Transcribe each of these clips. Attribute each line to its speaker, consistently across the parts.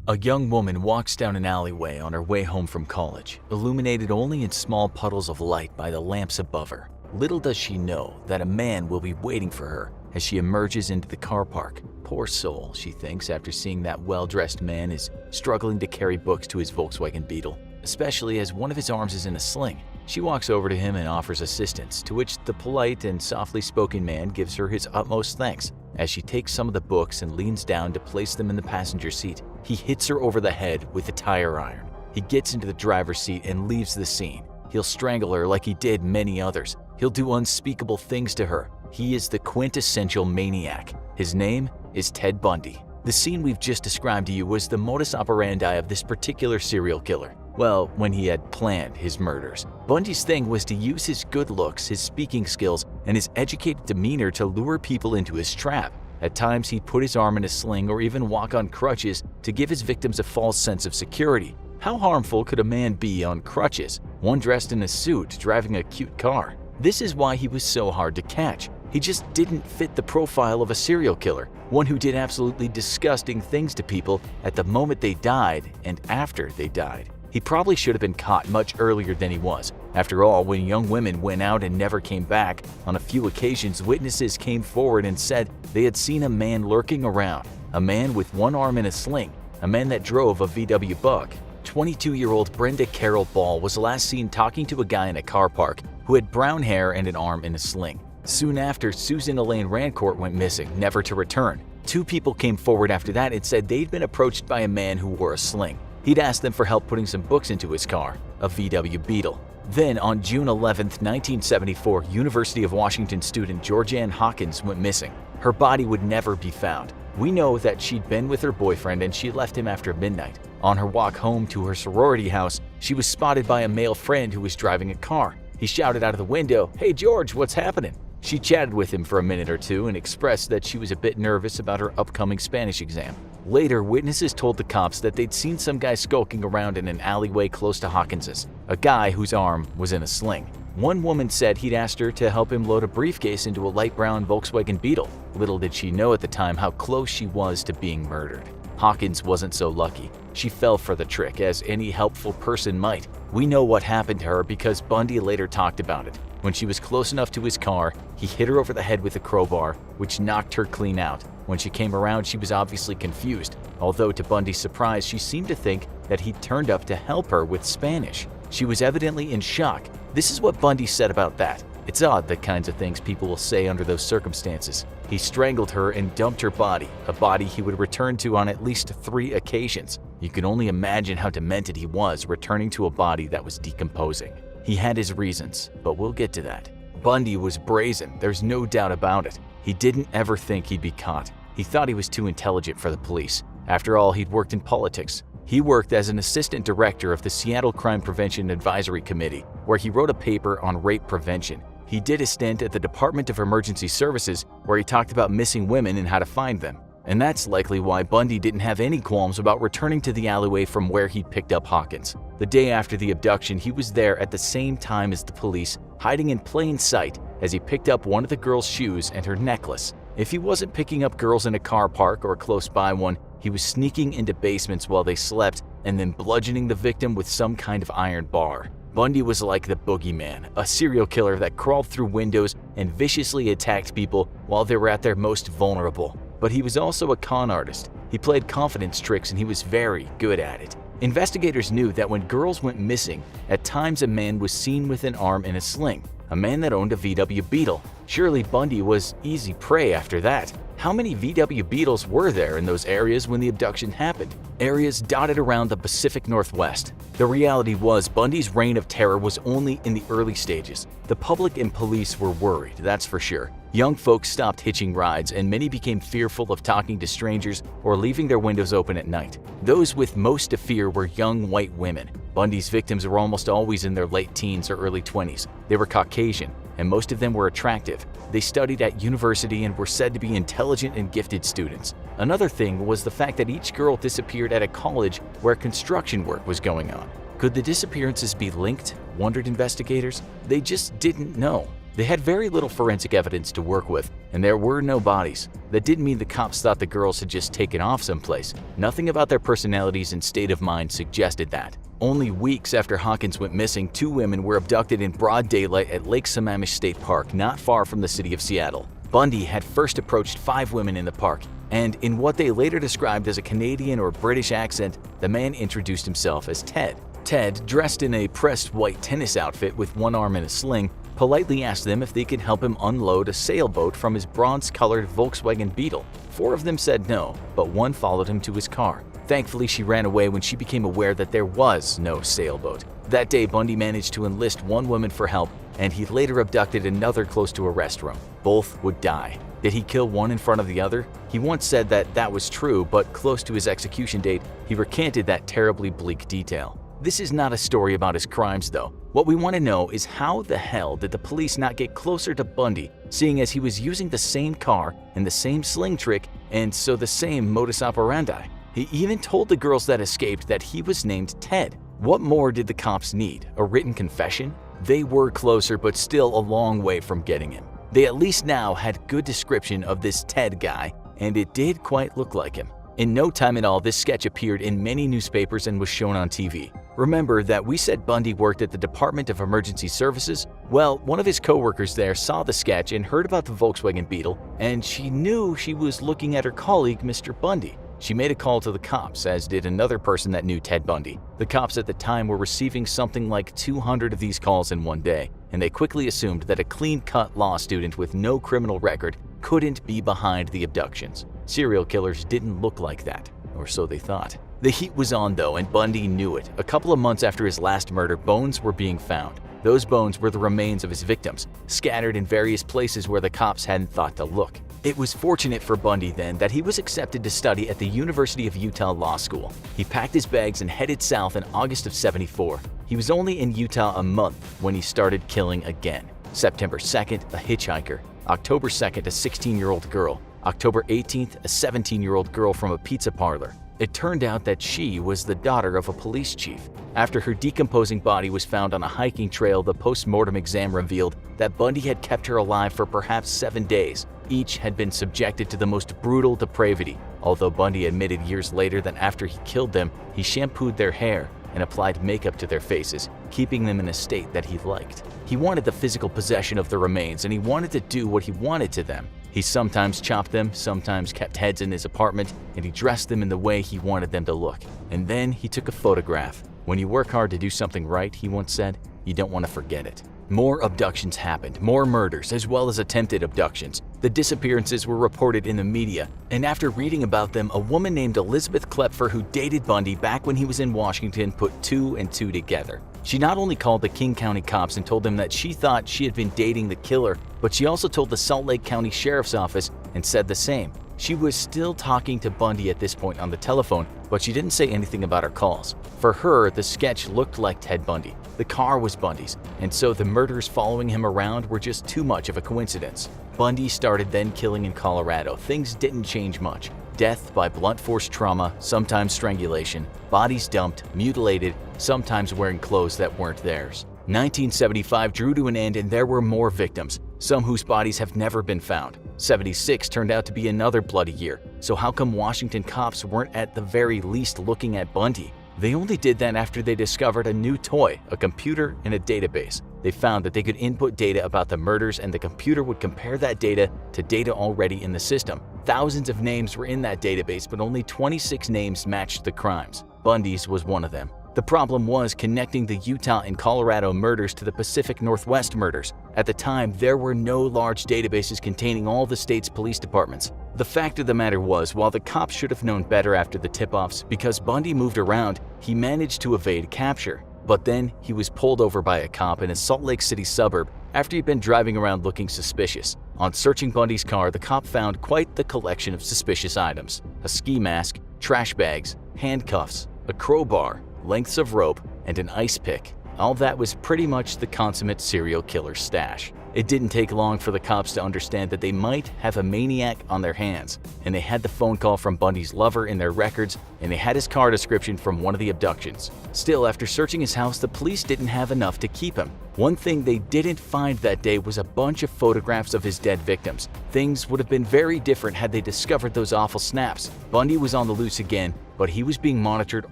Speaker 1: A young woman walks down an alleyway on her way home from college, illuminated only in small puddles of light by the lamps above her. Little does she know that a man will be waiting for her as she emerges into the car park. Poor soul, she thinks after seeing that well-dressed man is struggling to carry books to his Volkswagen Beetle, especially as one of his arms is in a sling. She walks over to him and offers assistance, to which the polite and softly spoken man gives her his utmost thanks. As she takes some of the books and leans down to place them in the passenger seat, he hits her over the head with a tire iron. He gets into the driver's seat and leaves the scene. He'll strangle her like he did many others. He'll do unspeakable things to her. He is the quintessential maniac. His name is Ted Bundy. The scene we've just described to you was the modus operandi of this particular serial killer. Well, when he had planned his murders. Bundy's thing was to use his good looks, his speaking skills, and his educated demeanor to lure people into his trap. At times, he'd put his arm in a sling or even walk on crutches to give his victims a false sense of security. How harmful could a man be on crutches, one dressed in a suit driving a cute car? This is why he was so hard to catch. He just didn't fit the profile of a serial killer, one who did absolutely disgusting things to people at the moment they died and after they died. He probably should have been caught much earlier than he was. After all, when young women went out and never came back, on a few occasions witnesses came forward and said they had seen a man lurking around, a man with one arm in a sling, a man that drove a VW Bug. 22-year-old Brenda Carol Ball was last seen talking to a guy in a car park who had brown hair and an arm in a sling. Soon after, Susan Elaine Rancourt went missing, never to return. Two people came forward after that and said they'd been approached by a man who wore a sling. He'd asked them for help putting some books into his car, a VW Beetle. Then, on June 11, 1974, University of Washington student Georgianne Hawkins went missing. Her body would never be found. We know that she'd been with her boyfriend and she left him after midnight. On her walk home to her sorority house, she was spotted by a male friend who was driving a car. He shouted out of the window, "Hey George, what's happening?" She chatted with him for a minute or two and expressed that she was a bit nervous about her upcoming Spanish exam. Later, witnesses told the cops that they'd seen some guy skulking around in an alleyway close to Hawkins's, a guy whose arm was in a sling. One woman said he'd asked her to help him load a briefcase into a light brown Volkswagen Beetle. Little did she know at the time how close she was to being murdered. Hawkins wasn't so lucky. She fell for the trick, as any helpful person might. We know what happened to her because Bundy later talked about it. When she was close enough to his car, he hit her over the head with a crowbar, which knocked her clean out. When she came around, she was obviously confused, although to Bundy's surprise, she seemed to think that he'd turned up to help her with Spanish. She was evidently in shock. This is what Bundy said about that. It's odd the kinds of things people will say under those circumstances. He strangled her and dumped her body, a body he would return to on at least 3 occasions. You can only imagine how demented he was returning to a body that was decomposing. He had his reasons, but we'll get to that. Bundy was brazen, there's no doubt about it. He didn't ever think he'd be caught. He thought he was too intelligent for the police. After all, he'd worked in politics. He worked as an assistant director of the Seattle Crime Prevention Advisory Committee, where he wrote a paper on rape prevention. He did a stint at the Department of Emergency Services, where he talked about missing women and how to find them. And that's likely why Bundy didn't have any qualms about returning to the alleyway from where he'd picked up Hawkins. The day after the abduction, he was there at the same time as the police, hiding in plain sight as he picked up one of the girl's shoes and her necklace. If he wasn't picking up girls in a car park or close by one, he was sneaking into basements while they slept and then bludgeoning the victim with some kind of iron bar. Bundy was like the boogeyman, a serial killer that crawled through windows and viciously attacked people while they were at their most vulnerable. But he was also a con artist. He played confidence tricks and he was very good at it. Investigators knew that when girls went missing, at times a man was seen with an arm in a sling, a man that owned a VW Beetle. Surely Bundy was easy prey after that. How many VW Beetles were there in those areas when the abduction happened? Areas dotted around the Pacific Northwest. The reality was Bundy's reign of terror was only in the early stages. The public and police were worried, that's for sure. Young folks stopped hitching rides and many became fearful of talking to strangers or leaving their windows open at night. Those with most to fear were young white women. Bundy's victims were almost always in their late teens or early 20s. They were Caucasian, and most of them were attractive. They studied at university and were said to be intelligent and gifted students. Another thing was the fact that each girl disappeared at a college where construction work was going on. Could the disappearances be linked? Wondered investigators. They just didn't know. They had very little forensic evidence to work with, and there were no bodies. That didn't mean the cops thought the girls had just taken off someplace. Nothing about their personalities and state of mind suggested that. Only weeks after Hawkins went missing, 2 women were abducted in broad daylight at Lake Sammamish State Park, not far from the city of Seattle. Bundy had first approached 5 women in the park, and in what they later described as a Canadian or British accent, the man introduced himself as Ted. Ted, dressed in a pressed white tennis outfit with one arm in a sling, politely asked them if they could help him unload a sailboat from his bronze-colored Volkswagen Beetle. 4 of them said no, but one followed him to his car. Thankfully, she ran away when she became aware that there was no sailboat. That day, Bundy managed to enlist one woman for help, and he later abducted another close to a restroom. Both would die. Did he kill one in front of the other? He once said that that was true, but close to his execution date, he recanted that terribly bleak detail. This is not a story about his crimes, though. What we want to know is how the hell did the police not get closer to Bundy, seeing as he was using the same car and the same sling trick, and so the same modus operandi? He even told the girls that escaped that he was named Ted. What more did the cops need? A written confession? They were closer, but still a long way from getting him. They at least now had good description of this Ted guy, and it did quite look like him. In no time at all, this sketch appeared in many newspapers and was shown on TV. Remember that we said Bundy worked at the Department of Emergency Services? Well, one of his co-workers there saw the sketch and heard about the Volkswagen Beetle, and she knew she was looking at her colleague, Mr. Bundy. She made a call to the cops, as did another person that knew Ted Bundy. The cops at the time were receiving something like 200 of these calls in one day, and they quickly assumed that a clean-cut law student with no criminal record couldn't be behind the abductions. Serial killers didn't look like that, or so they thought. The heat was on though, and Bundy knew it. A couple of months after his last murder, bones were being found. Those bones were the remains of his victims, scattered in various places where the cops hadn't thought to look. It was fortunate for Bundy then that he was accepted to study at the University of Utah Law School. He packed his bags and headed south in August of '74. He was only in Utah a month when he started killing again. September 2nd, a hitchhiker. October 2nd, a 16-year-old girl. October 18th, a 17-year-old girl from a pizza parlor. It turned out that she was the daughter of a police chief. After her decomposing body was found on a hiking trail, the post-mortem exam revealed that Bundy had kept her alive for perhaps 7 days. Each had been subjected to the most brutal depravity, although Bundy admitted years later that after he killed them, he shampooed their hair and applied makeup to their faces, keeping them in a state that he liked. He wanted the physical possession of the remains, and he wanted to do what he wanted to them. He sometimes chopped them, sometimes kept heads in his apartment, and he dressed them in the way he wanted them to look. And then he took a photograph. When you work hard to do something right, he once said, you don't want to forget it. More abductions happened, more murders, as well as attempted abductions. The disappearances were reported in the media, and after reading about them, a woman named Elizabeth Klepfer, who dated Bundy back when he was in Washington, put 2 and 2 together. She not only called the King County cops and told them that she thought she had been dating the killer, but she also told the Salt Lake County Sheriff's Office and said the same. She was still talking to Bundy at this point on the telephone, but she didn't say anything about her calls. For her, the sketch looked like Ted Bundy. The car was Bundy's, and so the murders following him around were just too much of a coincidence. Bundy started then killing in Colorado. Things didn't change much. Death by blunt force trauma, sometimes strangulation, bodies dumped, mutilated, sometimes wearing clothes that weren't theirs. 1975 drew to an end and there were more victims, some whose bodies have never been found. 76 turned out to be another bloody year, so how come Washington cops weren't at the very least looking at Bundy? They only did that after they discovered a new toy, a computer and a database. They found that they could input data about the murders and the computer would compare that data to data already in the system. Thousands of names were in that database, but only 26 names matched the crimes. Bundy's was one of them. The problem was connecting the Utah and Colorado murders to the Pacific Northwest murders. At the time, there were no large databases containing all the state's police departments. The fact of the matter was, while the cops should have known better after the tip-offs, because Bundy moved around, he managed to evade capture. But then, he was pulled over by a cop in a Salt Lake City suburb after he'd been driving around looking suspicious. On searching Bundy's car, the cop found quite the collection of suspicious items: a ski mask, trash bags, handcuffs, a crowbar, lengths of rope, and an ice pick. All that was pretty much the consummate serial killer's stash. It didn't take long for the cops to understand that they might have a maniac on their hands, and they had the phone call from Bundy's lover in their records, and they had his car description from one of the abductions. Still, after searching his house, the police didn't have enough to keep him. One thing they didn't find that day was a bunch of photographs of his dead victims. Things would have been very different had they discovered those awful snaps. Bundy was on the loose again, but he was being monitored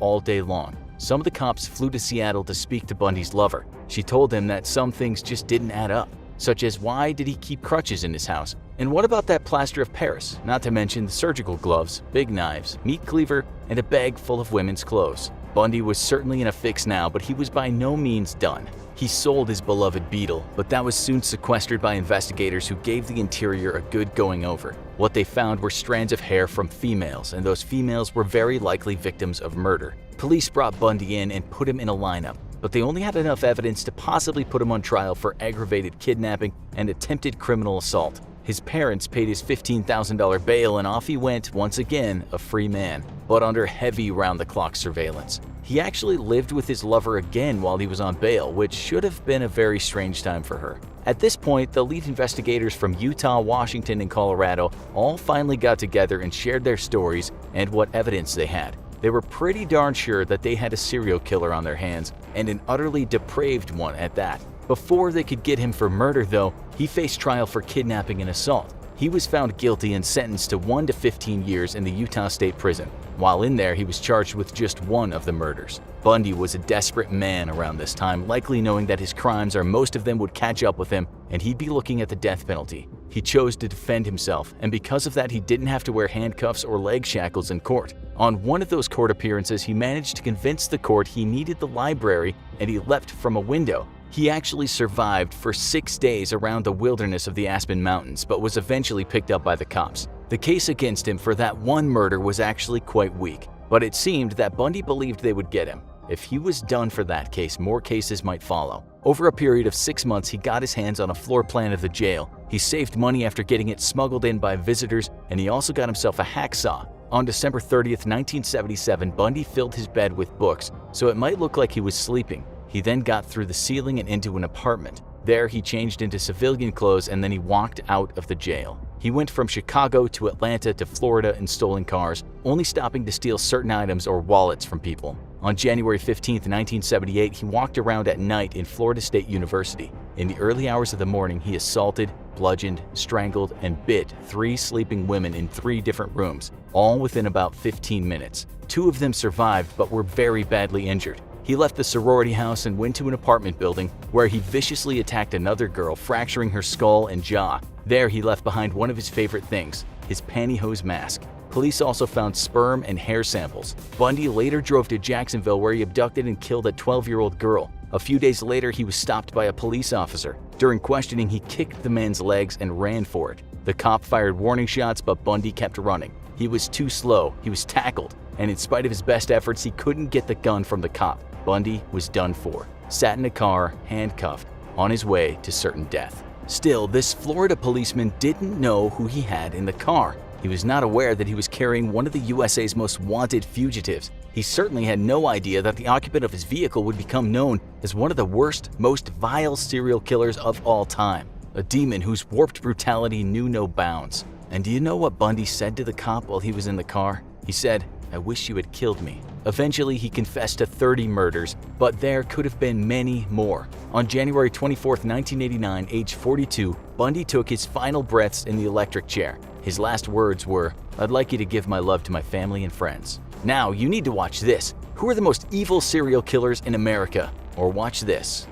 Speaker 1: all day long. Some of the cops flew to Seattle to speak to Bundy's lover. She told him that some things just didn't add up, such as why did he keep crutches in his house? And what about that plaster of Paris? Not to mention the surgical gloves, big knives, meat cleaver, and a bag full of women's clothes. Bundy was certainly in a fix now, but he was by no means done. He sold his beloved Beetle, but that was soon sequestered by investigators who gave the interior a good going over. What they found were strands of hair from females, and those females were very likely victims of murder. Police brought Bundy in and put him in a lineup, but they only had enough evidence to possibly put him on trial for aggravated kidnapping and attempted criminal assault. His parents paid his $15,000 bail and off he went, once again, a free man, but under heavy round-the-clock surveillance. He actually lived with his lover again while he was on bail, which should have been a very strange time for her. At this point, the lead investigators from Utah, Washington, and Colorado all finally got together and shared their stories and what evidence they had. They were pretty darn sure that they had a serial killer on their hands, and an utterly depraved one at that. Before they could get him for murder, though, he faced trial for kidnapping and assault. He was found guilty and sentenced to 1 to 15 years in the Utah State Prison. While in there, he was charged with just one of the murders. Bundy was a desperate man around this time, likely knowing that his crimes or most of them would catch up with him and he'd be looking at the death penalty. He chose to defend himself, and because of that, he didn't have to wear handcuffs or leg shackles in court. On one of those court appearances, he managed to convince the court he needed the library and he leapt from a window. He actually survived for 6 days around the wilderness of the Aspen Mountains, but was eventually picked up by the cops. The case against him for that one murder was actually quite weak, but it seemed that Bundy believed they would get him. If he was done for that case, more cases might follow. Over a period of 6 months, he got his hands on a floor plan of the jail. He saved money after getting it smuggled in by visitors, and he also got himself a hacksaw. On December 30th, 1977, Bundy filled his bed with books, so it might look like he was sleeping. He then got through the ceiling and into an apartment. There, he changed into civilian clothes and then he walked out of the jail. He went from Chicago to Atlanta to Florida in stolen cars, only stopping to steal certain items or wallets from people. On January 15, 1978, he walked around at night in Florida State University. In the early hours of the morning, he assaulted, bludgeoned, strangled, and bit 3 sleeping women in 3 different rooms, all within about 15 minutes. 2 of them survived but were very badly injured. He left the sorority house and went to an apartment building where he viciously attacked another girl, fracturing her skull and jaw. There, he left behind one of his favorite things, his pantyhose mask. Police also found sperm and hair samples. Bundy later drove to Jacksonville where he abducted and killed a 12-year-old girl. A few days later, he was stopped by a police officer. During questioning, he kicked the man's legs and ran for it. The cop fired warning shots, but Bundy kept running. He was too slow, he was tackled, and in spite of his best efforts, he couldn't get the gun from the cop. Bundy was done for, sat in a car, handcuffed, on his way to certain death. Still, this Florida policeman didn't know who he had in the car. He was not aware that he was carrying one of the USA's most wanted fugitives. He certainly had no idea that the occupant of his vehicle would become known as one of the worst, most vile serial killers of all time. A demon whose warped brutality knew no bounds. And do you know what Bundy said to the cop while he was in the car? He said, "I wish you had killed me." Eventually, he confessed to 30 murders, but there could have been many more. On January 24, 1989, age 42, Bundy took his final breaths in the electric chair. His last words were, "I'd like you to give my love to my family and friends." Now, you need to watch this. Who are the most evil serial killers in America? Or watch this.